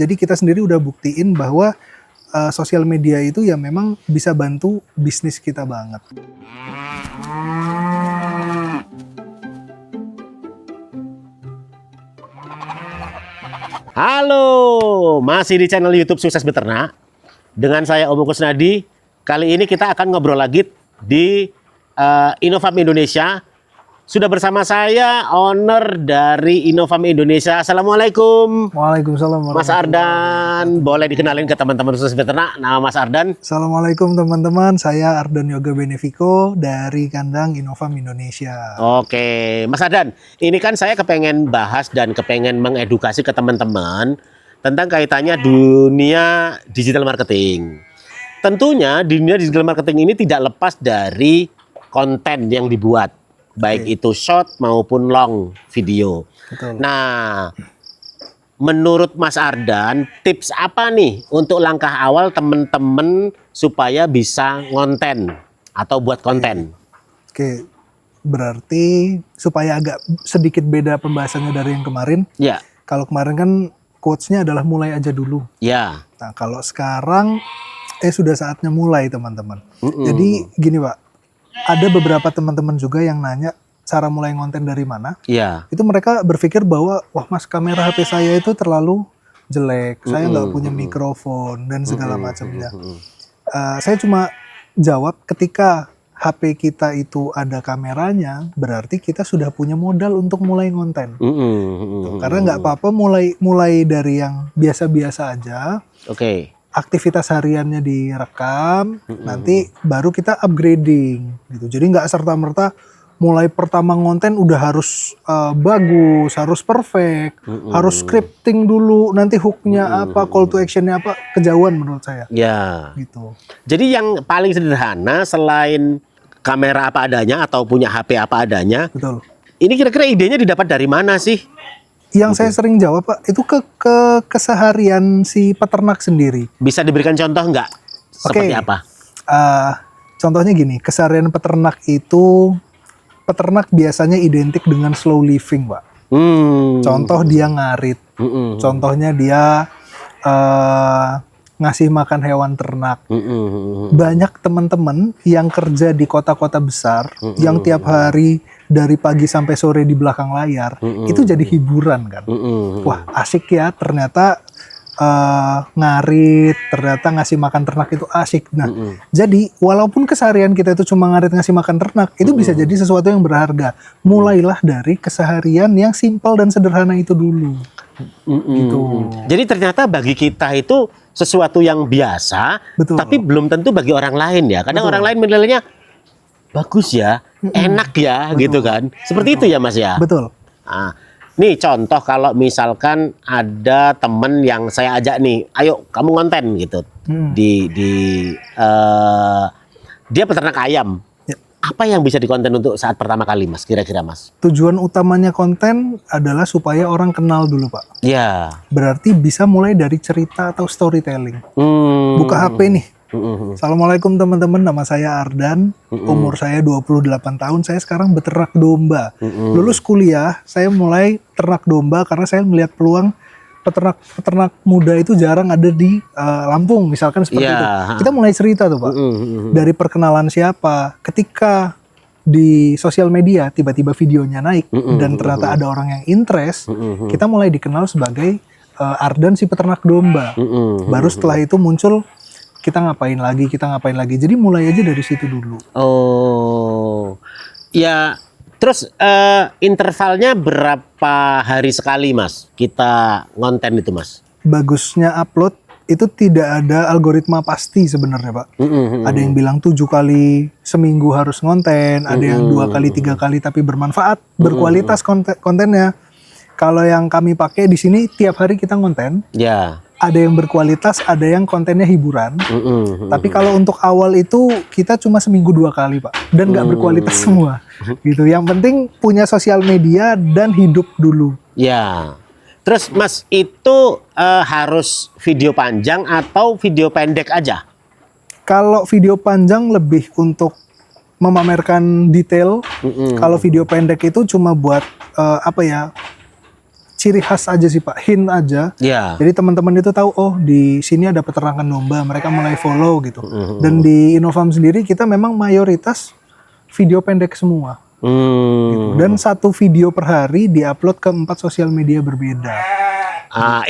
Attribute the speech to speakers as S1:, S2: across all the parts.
S1: Jadi kita sendiri udah buktiin bahwa sosial media itu ya memang bisa bantu bisnis kita banget.
S2: Halo, masih di channel YouTube Sukses Beternak dengan saya Om Kusnadi. Kali ini kita akan ngobrol lagi di Innofarm Indonesia. Sudah bersama saya owner dari Innofarm Indonesia. Assalamualaikum.
S1: Waalaikumsalam.
S2: Mas Ardan, boleh dikenalin ke teman-teman Sukses Beternak nama Mas Ardan?
S1: Assalamualaikum teman-teman, saya Ardan Yoga Benevico dari kandang Innofarm Indonesia.
S2: Oke, Mas Ardan, ini kan saya kepengen bahas dan kepengen mengedukasi ke teman-teman tentang kaitannya dunia digital marketing. Tentunya dunia digital marketing ini tidak lepas dari konten yang dibuat, baik itu short maupun long video.
S1: Betul.
S2: Nah, menurut Mas Ardan, tips apa nih untuk langkah awal teman-teman supaya bisa ngonten atau buat konten?
S1: Oke, berarti supaya agak sedikit beda pembahasannya dari yang kemarin.
S2: Ya,
S1: Kalau kemarin kan quotes-nya adalah mulai aja dulu.
S2: ya.
S1: Nah, kalau sekarang sudah saatnya mulai teman-teman. Jadi gini Pak, ada beberapa teman-teman juga yang nanya cara mulai konten dari mana.
S2: Ya.
S1: Itu mereka berpikir bahwa wah Mas, kamera HP saya itu terlalu jelek, saya nggak punya mikrofon dan segala macamnya. Saya cuma jawab, ketika HP kita itu ada kameranya, berarti kita sudah punya modal untuk mulai konten. Karena nggak apa-apa mulai dari yang biasa-biasa aja.
S2: Oke.
S1: Aktivitas hariannya direkam, nanti baru kita upgrading gitu. Jadi nggak serta-merta mulai pertama konten udah harus bagus, harus perfect, harus scripting dulu, nanti hooknya apa, call to actionnya apa, kejauhan menurut saya.
S2: Ya.
S1: Gitu.
S2: Jadi yang paling sederhana selain kamera apa adanya atau punya HP apa adanya,
S1: Betul.
S2: ini kira-kira idenya didapat dari mana sih?
S1: Yang saya sering jawab Pak, itu ke keseharian si peternak sendiri.
S2: Bisa diberikan contoh nggak? Seperti
S1: Oke.
S2: apa?
S1: Contohnya gini, keseharian peternak itu, peternak biasanya identik dengan slow living Pak. Contoh dia ngarit, contohnya dia ngasih makan hewan ternak. Banyak teman-teman yang kerja di kota-kota besar, yang tiap hari dari pagi sampai sore di belakang layar, itu jadi hiburan kan. Wah asik ya, ternyata ngarit, ternyata ngasih makan ternak itu asik. Nah, jadi walaupun keseharian kita itu cuma ngarit ngasih makan ternak, itu bisa jadi sesuatu yang berharga. Mulailah dari keseharian yang simpel dan sederhana itu dulu. Gitu.
S2: Jadi ternyata bagi kita itu sesuatu yang biasa,
S1: Betul.
S2: tapi belum tentu bagi orang lain ya. Kadang orang lain menilainya bagus ya, enak ya, gitu kan. Seperti itu ya Mas ya.
S1: Betul.
S2: Nah, nih contoh kalau misalkan ada temen yang saya ajak nih, ayo kamu konten gitu, dia peternak ayam.
S1: Ya.
S2: Apa yang bisa dikonten untuk saat pertama kali Mas, kira-kira Mas?
S1: Tujuan utamanya konten adalah supaya orang kenal dulu Pak.
S2: Ya.
S1: Berarti bisa mulai dari cerita atau storytelling. Buka HP nih. Assalamualaikum teman-teman, nama saya Ardan, umur saya 28 tahun, saya sekarang beternak domba. Lulus kuliah, saya mulai ternak domba karena saya melihat peluang peternak muda itu jarang ada di Lampung, misalkan seperti itu. Kita mulai cerita tuh Pak, dari perkenalan siapa, ketika di sosial media tiba-tiba videonya naik dan ternyata ada orang yang interest, kita mulai dikenal sebagai Ardan si peternak domba. Baru setelah itu muncul kita ngapain lagi. Jadi mulai aja dari situ dulu.
S2: Oh, ya. Terus intervalnya berapa hari sekali Mas kita ngonten itu Mas?
S1: Bagusnya upload itu tidak ada algoritma pasti sebenarnya Pak. Ada yang bilang 7 kali seminggu harus ngonten, ada yang 2 kali 3 kali tapi bermanfaat, berkualitas kontennya. Kalau yang kami pakai di sini tiap hari kita ngonten.
S2: Ya.
S1: Ada yang berkualitas, ada yang kontennya hiburan. Tapi kalau untuk awal itu kita cuma seminggu 2 kali Pak, dan nggak berkualitas semua. Gitu. Yang penting punya sosial media dan hidup dulu.
S2: Ya. Terus Mas itu harus video panjang atau video pendek aja?
S1: Kalau video panjang lebih untuk memamerkan detail. Kalau video pendek itu cuma buat ciri khas aja sih Pak, hint aja.
S2: Ya.
S1: Jadi teman-teman itu tahu, oh di sini ada peternakan domba, mereka mulai follow gitu. Dan di Innofarm sendiri kita memang mayoritas video pendek semua. Gitu. Dan 1 video per hari diupload ke 4 sosial media berbeda.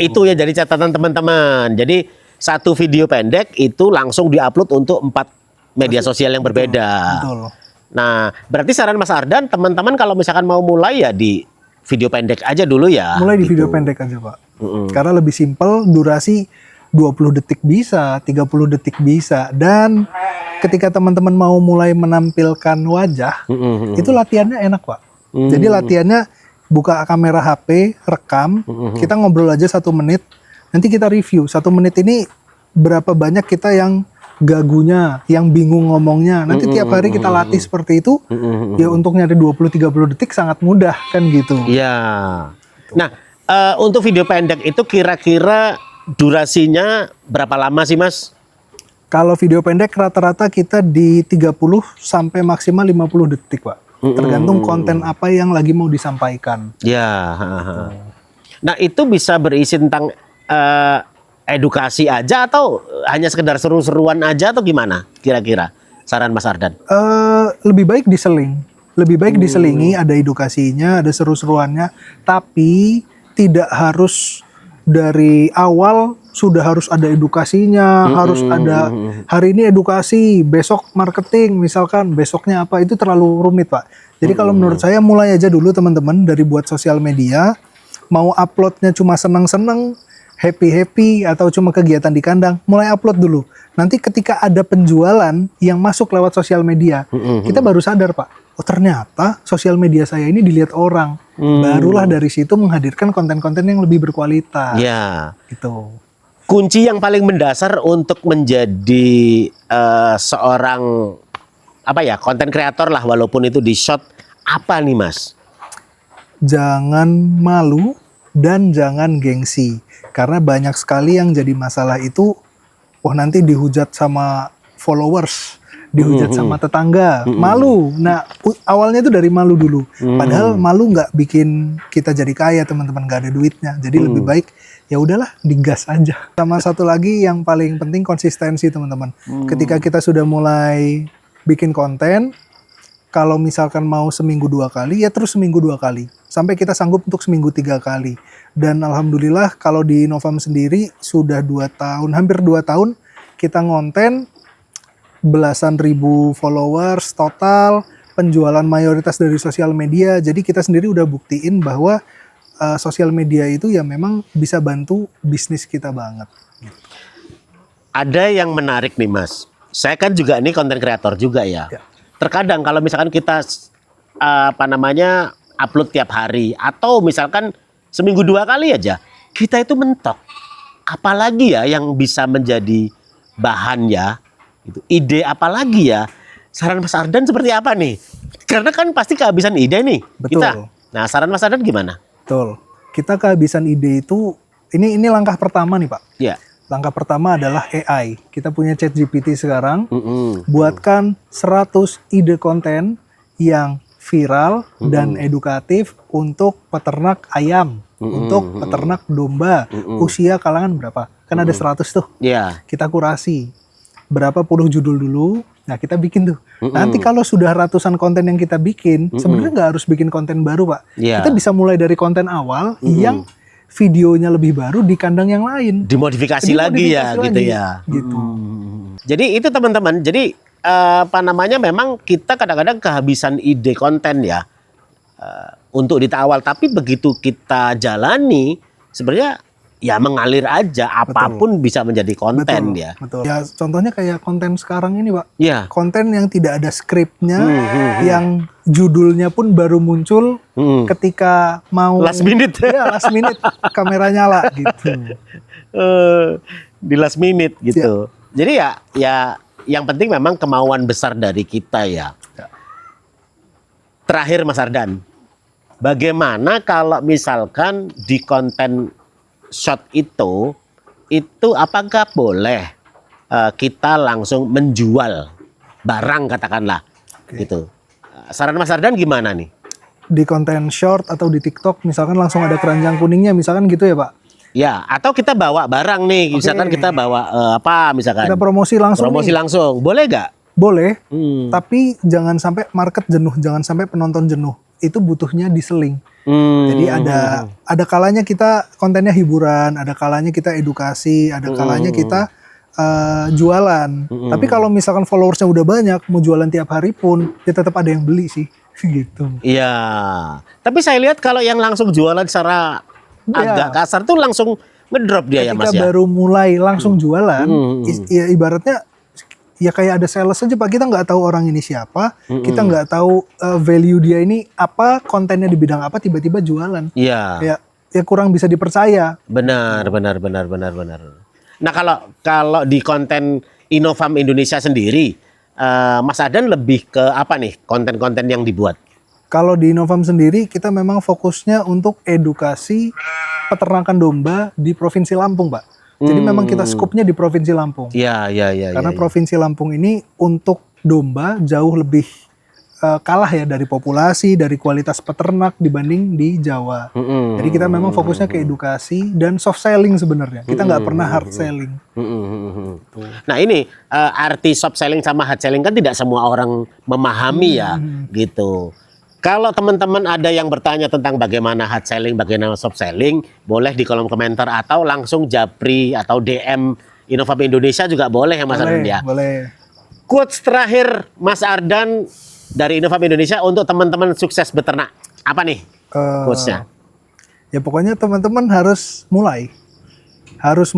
S2: Itu ya jadi catatan teman-teman. Jadi 1 video pendek itu langsung diupload untuk 4 media sosial yang berbeda.
S1: Betul.
S2: Nah, berarti saran Mas Ardan, teman-teman kalau misalkan mau mulai ya di video pendek aja dulu ya.
S1: Mulai di
S2: gitu.
S1: video pendek aja Pak. Karena lebih simpel, durasi 20 detik bisa, 30 detik bisa. Dan ketika teman-teman mau mulai menampilkan wajah, itu latihannya enak Pak. Jadi latihannya buka kamera HP, rekam, kita ngobrol aja 1 menit, nanti kita review 1 menit ini berapa banyak kita yang gagunya, yang bingung ngomongnya. Nanti tiap hari kita latih seperti itu. Ya untuk nyari 20-30 detik sangat mudah kan gitu.
S2: Iya. Nah, untuk video pendek itu kira-kira durasinya berapa lama sih Mas?
S1: Kalau video pendek rata-rata kita di 30 sampai maksimal 50 detik Pak. Tergantung konten apa yang lagi mau disampaikan.
S2: Ya. Nah, itu bisa berisi tentang edukasi aja atau hanya sekedar seru-seruan aja atau gimana kira-kira saran Mas Ardan?
S1: Lebih baik diseling. Lebih baik diselingi, ada edukasinya, ada seru-seruannya, tapi tidak harus dari awal sudah harus ada edukasinya, harus ada hari ini edukasi, besok marketing, misalkan besoknya apa, itu terlalu rumit Pak. Jadi kalau menurut saya mulai aja dulu teman-teman dari buat sosial media, mau uploadnya cuma seneng-seneng, happy-happy, atau cuma kegiatan di kandang, mulai upload dulu. Nanti ketika ada penjualan yang masuk lewat sosial media, kita baru sadar Pak, oh ternyata sosial media saya ini dilihat orang. Barulah dari situ menghadirkan konten-konten yang lebih berkualitas.
S2: Ya.
S1: Gitu.
S2: Kunci yang paling mendasar untuk menjadi seorang konten kreator lah, walaupun itu di shot, apa nih Mas?
S1: Jangan malu dan jangan gengsi. Karena banyak sekali yang jadi masalah itu, nanti dihujat sama followers, dihujat sama tetangga, malu. Nah, awalnya itu dari malu dulu. Padahal malu nggak bikin kita jadi kaya teman-teman, nggak ada duitnya. Jadi lebih baik ya udahlah digas aja. Sama satu lagi yang paling penting konsistensi teman-teman. Ketika kita sudah mulai bikin konten, kalau misalkan mau seminggu 2 kali, ya terus seminggu 2 kali. Sampai kita sanggup untuk seminggu 3 kali. Dan alhamdulillah kalau di Innofarm sendiri sudah 2 tahun, hampir 2 tahun kita ngonten, belasan ribu followers total, penjualan mayoritas dari sosial media. Jadi kita sendiri udah buktiin bahwa sosial media itu ya memang bisa bantu bisnis kita banget.
S2: Ada yang menarik nih Mas. Saya kan juga ini konten kreator juga ya. Terkadang kalau misalkan kita upload tiap hari atau misalkan seminggu 2 kali aja, kita itu mentok. Apalagi ya yang bisa menjadi bahan ya. Gitu. Ide apalagi ya? Saran Mas Ardan seperti apa nih? Karena kan pasti kehabisan ide nih.
S1: Betul.
S2: Kita. Nah, saran Mas Ardan gimana?
S1: Betul. Kita kehabisan ide itu, ini langkah pertama nih Pak.
S2: Iya.
S1: Langkah pertama adalah AI. Kita punya ChatGPT sekarang. Buatkan 100 ide konten yang viral dan edukatif untuk peternak ayam, untuk peternak domba, usia kalangan berapa? Kan ada 100 tuh.
S2: Iya.
S1: Kita kurasi. Berapa puluh judul dulu, nah kita bikin tuh. Nanti kalau sudah ratusan konten yang kita bikin, sebenarnya nggak harus bikin konten baru Pak. Kita bisa mulai dari konten awal yang videonya lebih baru di kandang yang lain.
S2: Dimodifikasi lagi ya, gitu ya.
S1: Gitu.
S2: Jadi itu teman-teman, jadi memang kita kadang-kadang kehabisan ide konten ya untuk di awal. Tapi begitu kita jalani, sebenarnya ya mengalir aja, apapun bisa menjadi konten ya.
S1: Betul. Ya contohnya kayak konten sekarang ini Pak.
S2: Ya.
S1: Konten yang tidak ada skripnya, yang judulnya pun baru muncul ketika mau
S2: last minute.
S1: Ya last minute kamera nyala gitu.
S2: Di last minute gitu. Jadi ya yang penting memang kemauan besar dari kita ya. Terakhir Mas Ardan, bagaimana kalau misalkan di konten shot itu apakah boleh kita langsung menjual barang katakanlah gitu. Saran Mas Ardan gimana nih?
S1: di konten short atau di TikTok misalkan langsung ada keranjang kuningnya misalkan gitu ya Pak.
S2: Ya, atau kita bawa barang nih, misalkan kita bawa apa misalkan.
S1: Kita promosi langsung.
S2: Promosi
S1: nih.
S2: langsung. Boleh nggak?
S1: Boleh. Tapi jangan sampai market jenuh, jangan sampai penonton jenuh. Itu butuhnya diseling. Jadi ada kalanya kita kontennya hiburan, ada kalanya kita edukasi, ada kalanya kita jualan. Tapi kalau misalkan followersnya udah banyak, mau jualan tiap hari pun, ya tetap ada yang beli sih, gitu.
S2: Iya. Tapi saya lihat kalau yang langsung jualan secara agak kasar tuh langsung ngedrop dia ya Mas
S1: Ketika
S2: ya.
S1: baru mulai langsung jualan, ya ibaratnya ya kayak ada sales aja Pak. Kita nggak tahu orang ini siapa, kita nggak tahu value dia ini apa, kontennya di bidang apa, tiba-tiba jualan.
S2: Iya.
S1: Ya kurang bisa dipercaya.
S2: Benar. Nah kalau di konten Innofarm Indonesia sendiri, Mas Adan lebih ke apa nih konten-konten yang dibuat?
S1: Kalau di Innofarm sendiri kita memang fokusnya untuk edukasi peternakan domba di Provinsi Lampung, Pak. Jadi memang kita skupnya di Provinsi Lampung.
S2: Iya.
S1: Karena Provinsi Lampung ini untuk domba jauh lebih kalah ya dari populasi, dari kualitas peternak dibanding di Jawa. Jadi kita memang fokusnya ke edukasi dan soft selling sebenarnya. Kita nggak pernah hard selling.
S2: Nah ini arti soft selling sama hard selling kan tidak semua orang memahami ya gitu. Kalau teman-teman ada yang bertanya tentang bagaimana hard selling, bagaimana soft selling, boleh di kolom komentar atau langsung japri atau DM Innofarm Indonesia juga boleh ya Mas Ardan ya.
S1: Boleh.
S2: Quotes terakhir Mas Ardan dari Innofarm Indonesia untuk teman-teman sukses beternak. Apa nih quotesnya?
S1: Ya pokoknya teman-teman harus mulai. Harus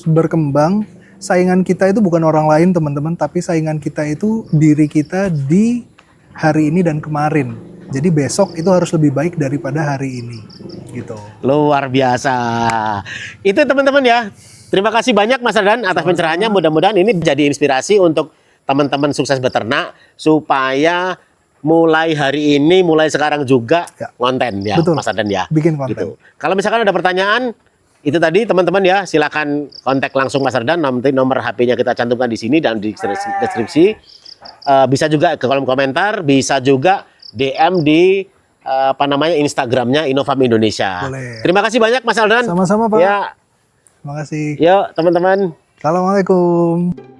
S1: berkembang. Saingan kita itu bukan orang lain teman-teman, tapi saingan kita itu diri kita di hari ini dan kemarin. Jadi besok itu harus lebih baik daripada hari ini. Gitu.
S2: Luar biasa. Itu teman-teman ya. Terima kasih banyak Mas Ardan atas pencerahannya. Mudah-mudahan ini jadi inspirasi untuk teman-teman sukses beternak supaya mulai hari ini, mulai sekarang juga konten ya. Betul. Mas Ardan ya.
S1: Bikin konten.
S2: Gitu. Kalau misalkan ada pertanyaan, itu tadi teman-teman ya, silakan kontak langsung Mas Ardan. Nanti nomor HP-nya kita cantumkan di sini dan di deskripsi. Bisa juga ke kolom komentar, bisa juga DM di Instagramnya Innofarm Indonesia.
S1: Boleh.
S2: Terima kasih banyak Mas Ardan.
S1: Sama-sama Pak.
S2: Ya.
S1: Terima kasih.
S2: Yuk teman-teman.
S1: Assalamualaikum.